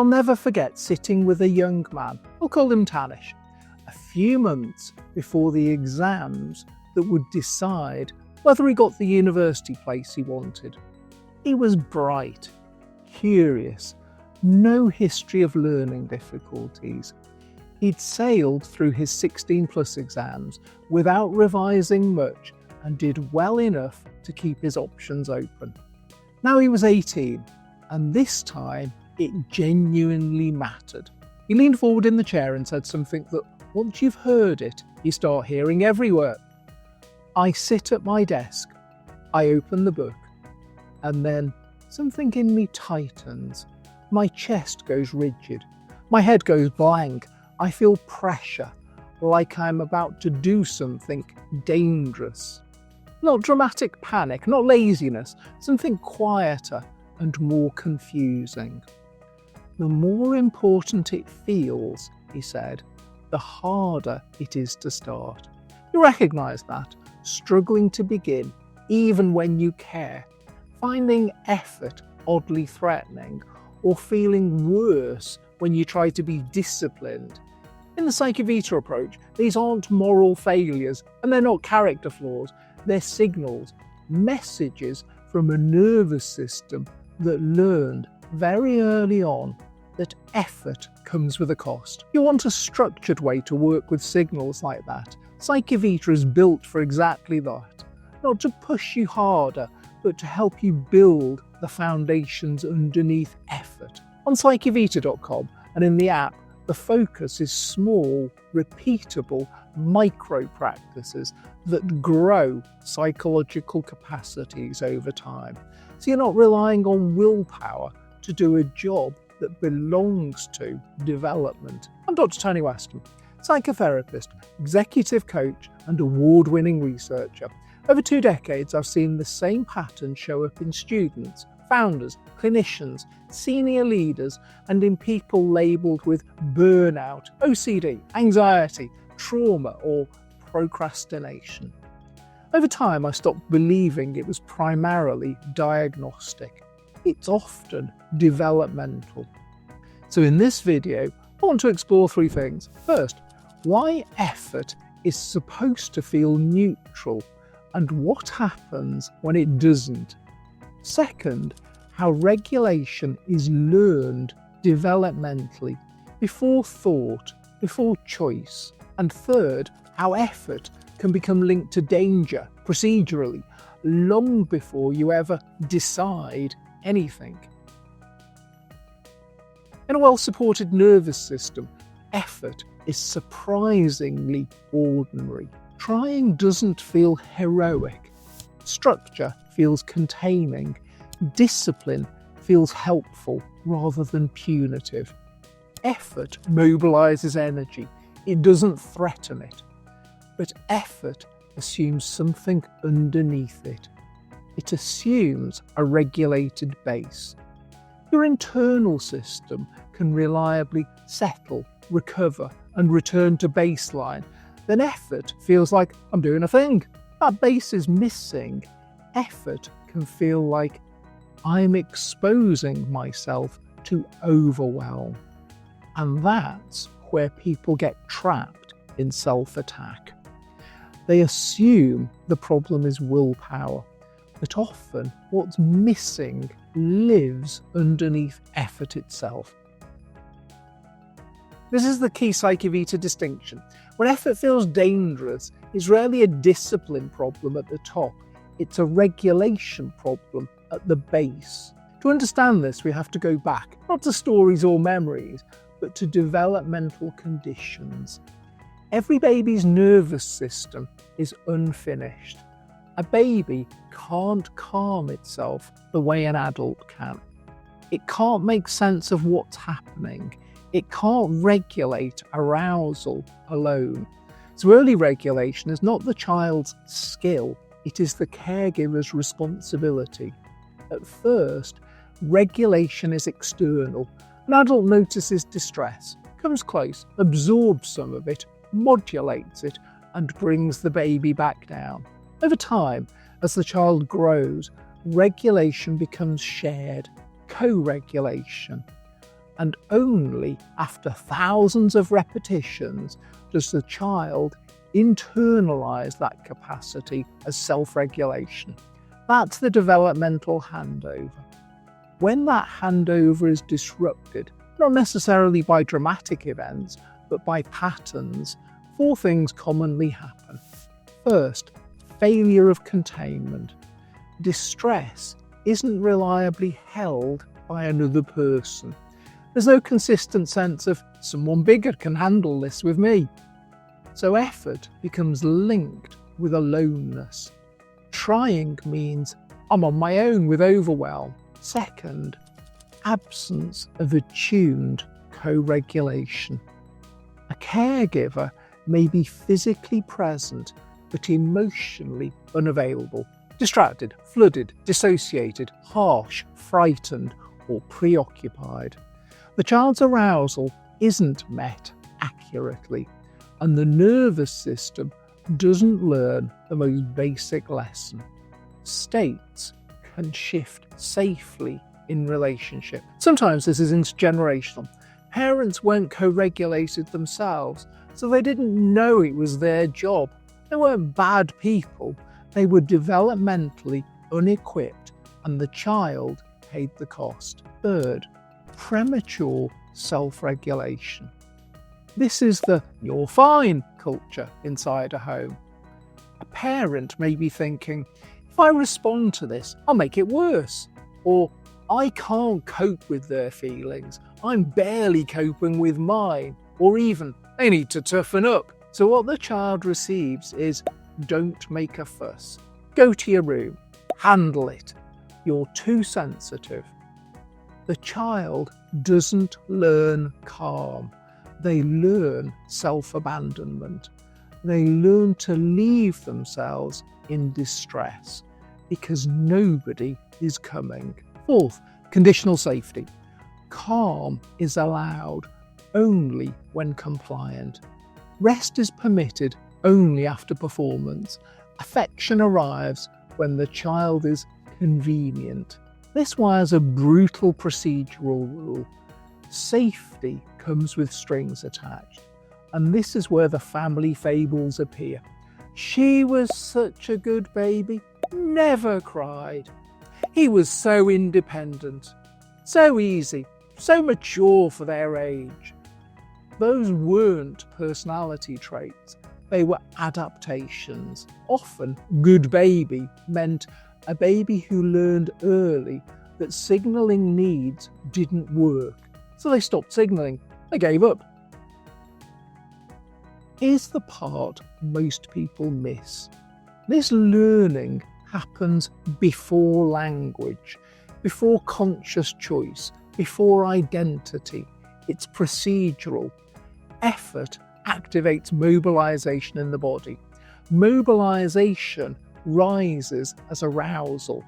I'll never forget sitting with a young man, I'll call him Tanish, a few months before the exams that would decide whether he got the university place he wanted. He was bright, curious, no history of learning difficulties. He'd sailed through his 16+ exams without revising much and did well enough to keep his options open. Now he was 18, and this time it genuinely mattered. He leaned forward in the chair and said something that, once you've heard it, you start hearing everywhere. I sit at my desk, I open the book, and then something in me tightens. My chest goes rigid, my head goes blank. I feel pressure, like I'm about to do something dangerous. Not dramatic panic, not laziness, something quieter and more confusing. The more important it feels, he said, the harder it is to start. You recognise that, struggling to begin, even when you care, finding effort oddly threatening, or feeling worse when you try to be disciplined. In the PsycheVita approach, these aren't moral failures, and they're not character flaws. They're signals, messages from a nervous system that learned very early on that effort comes with a cost. You want a structured way to work with signals like that. PsycheVita is built for exactly that. Not to push you harder, but to help you build the foundations underneath effort. On psychevita.com and in the app, the focus is small, repeatable micro practices that grow psychological capacities over time. So you're not relying on willpower to do a job that belongs to development. I'm Dr. Tony Weston, psychotherapist, executive coach, and award-winning researcher. Over 2 decades, I've seen the same pattern show up in students, founders, clinicians, senior leaders, and in people labelled with burnout, OCD, anxiety, trauma, or procrastination. Over time, I stopped believing it was primarily diagnostic. It's often developmental. So in this video, I want to explore 3 things. First, why effort is supposed to feel neutral and what happens when it doesn't. Second, how regulation is learned developmentally, before thought, before choice. And third, how effort can become linked to danger procedurally, long before you ever decide anything. In a well-supported nervous system, effort is surprisingly ordinary. Trying doesn't feel heroic. Structure feels containing. Discipline feels helpful rather than punitive. Effort mobilises energy. It doesn't threaten it. But effort assumes something underneath it. It assumes a regulated base. Your internal system can reliably settle, recover, and return to baseline. Then effort feels like I'm doing a thing. That base is missing. Effort can feel like I'm exposing myself to overwhelm. And that's where people get trapped in self-attack. They assume the problem is willpower, but often what's missing lives underneath effort itself. This is the key PsycheVita distinction. When effort feels dangerous, it's rarely a discipline problem at the top. It's a regulation problem at the base. To understand this, we have to go back, not to stories or memories, but to developmental conditions. Every baby's nervous system is unfinished. A baby can't calm itself the way an adult can. It can't make sense of what's happening. It can't regulate arousal alone. So early regulation is not the child's skill, it is the caregiver's responsibility. At first, regulation is external. An adult notices distress, comes close, absorbs some of it, modulates it, and brings the baby back down. Over time, as the child grows, regulation becomes shared, co-regulation. and only after thousands of repetitions does the child internalise that capacity as self-regulation. That's the developmental handover. When that handover is disrupted, not necessarily by dramatic events, but by patterns, 4 things commonly happen. First, failure of containment. Distress isn't reliably held by another person. There's no consistent sense of someone bigger can handle this with me. So effort becomes linked with aloneness. Trying means I'm on my own with overwhelm. Second, absence of attuned co-regulation. A caregiver may be physically present but emotionally unavailable, distracted, flooded, dissociated, harsh, frightened, or preoccupied. The child's arousal isn't met accurately, and the nervous system doesn't learn the most basic lesson. States can shift safely in relationship. Sometimes this is intergenerational. Parents weren't co-regulated themselves, so they didn't know it was their job. They weren't bad people, they were developmentally unequipped, and the child paid the cost. Third, premature self-regulation. This is the "you're fine" culture inside a home. A parent may be thinking, if I respond to this, I'll make it worse. Or, I can't cope with their feelings, I'm barely coping with mine. Or even, they need to toughen up. So what the child receives is, don't make a fuss. Go to your room. Handle it. You're too sensitive. The child doesn't learn calm. They learn self-abandonment. They learn to leave themselves in distress because nobody is coming. Fourth, conditional safety. Calm is allowed only when compliant. Rest is permitted only after performance. Affection arrives when the child is convenient. This wires a brutal procedural rule. Safety comes with strings attached, and this is where the family fables appear. She was such a good baby, never cried. He was so independent, so easy, so mature for their age. Those weren't personality traits, they were adaptations. Often, good baby meant a baby who learned early that signalling needs didn't work. So they stopped signalling, they gave up. Here's the part most people miss. This learning happens before language, before conscious choice, before identity. It's procedural. Effort activates mobilisation in the body. Mobilisation rises as arousal.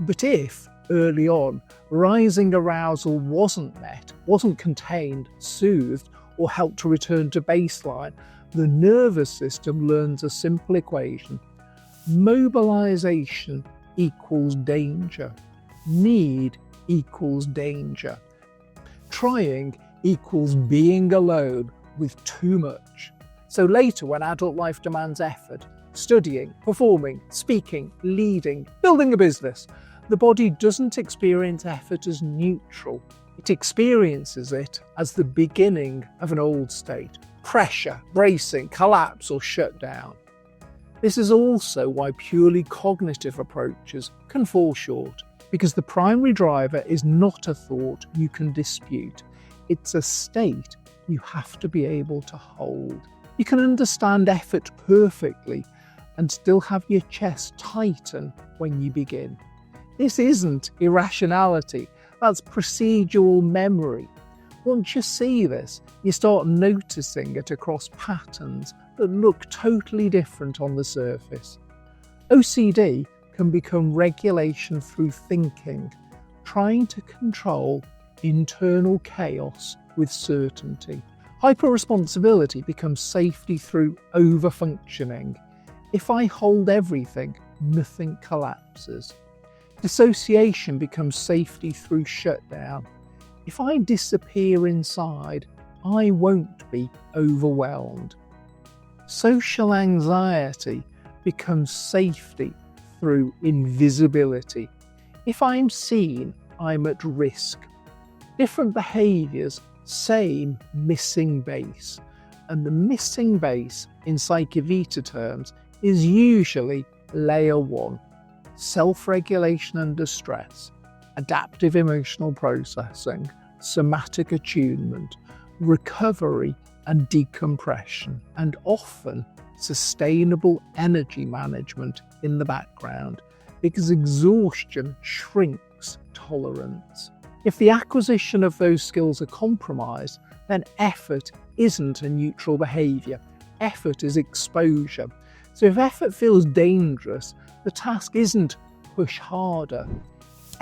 But if, early on, rising arousal wasn't met, wasn't contained, soothed, or helped to return to baseline, the nervous system learns a simple equation. Mobilisation equals danger. Need equals danger. Trying equals being alone with too much. So later, when adult life demands effort, studying, performing, speaking, leading, building a business, the body doesn't experience effort as neutral. It experiences it as the beginning of an old state. Pressure, bracing, collapse, or shutdown. This is also why purely cognitive approaches can fall short, because the primary driver is not a thought you can dispute. It's a state you have to be able to hold. You can understand effort perfectly and still have your chest tighten when you begin. This isn't irrationality, that's procedural memory. Once you see this, you start noticing it across patterns that look totally different on the surface. OCD can become regulation through thinking, trying to control internal chaos with certainty. Hyper-responsibility becomes safety through over-functioning. If I hold everything, nothing collapses. Dissociation becomes safety through shutdown. If I disappear inside, I won't be overwhelmed. Social anxiety becomes safety through invisibility. If I'm seen, I'm at risk. Different behaviours, same missing base. And the missing base in PsycheVita terms is usually layer 1, self-regulation under stress, adaptive emotional processing, somatic attunement, recovery and decompression, and often sustainable energy management in the background, because exhaustion shrinks tolerance. If the acquisition of those skills are compromised, then effort isn't a neutral behaviour. Effort is exposure. So if effort feels dangerous, the task isn't push harder.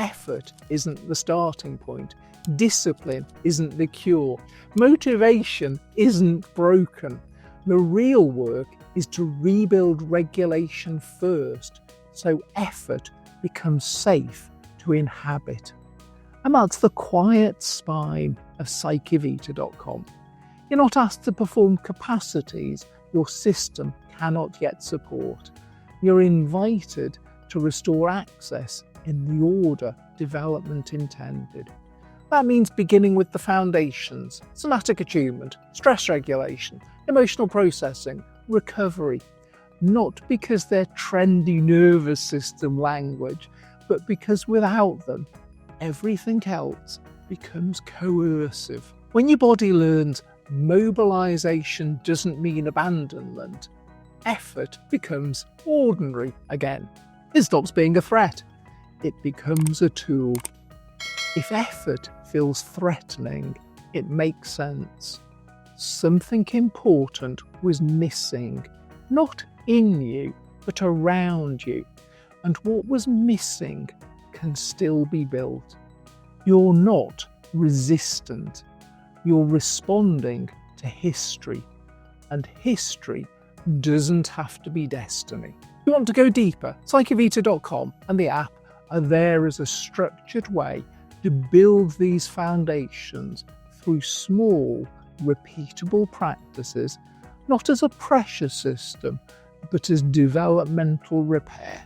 Effort isn't the starting point. Discipline isn't the cure. Motivation isn't broken. The real work is to rebuild regulation first, so effort becomes safe to inhabit. And that's the quiet spine of PsycheVita.com. You're not asked to perform capacities your system cannot yet support. You're invited to restore access in the order development intended. That means beginning with the foundations: somatic attunement, stress regulation, emotional processing, recovery. Not because they're trendy nervous system language, but because without them, everything else becomes coercive. When your body learns mobilisation doesn't mean abandonment, effort becomes ordinary again. It stops being a threat. It becomes a tool. If effort feels threatening, it makes sense. Something important was missing, not in you, but around you. And what was missing can still be built. You're not resistant. You're responding to history. And history doesn't have to be destiny. If you want to go deeper, PsycheVita.com and the app are there as a structured way to build these foundations through small, repeatable practices, not as a pressure system, but as developmental repair.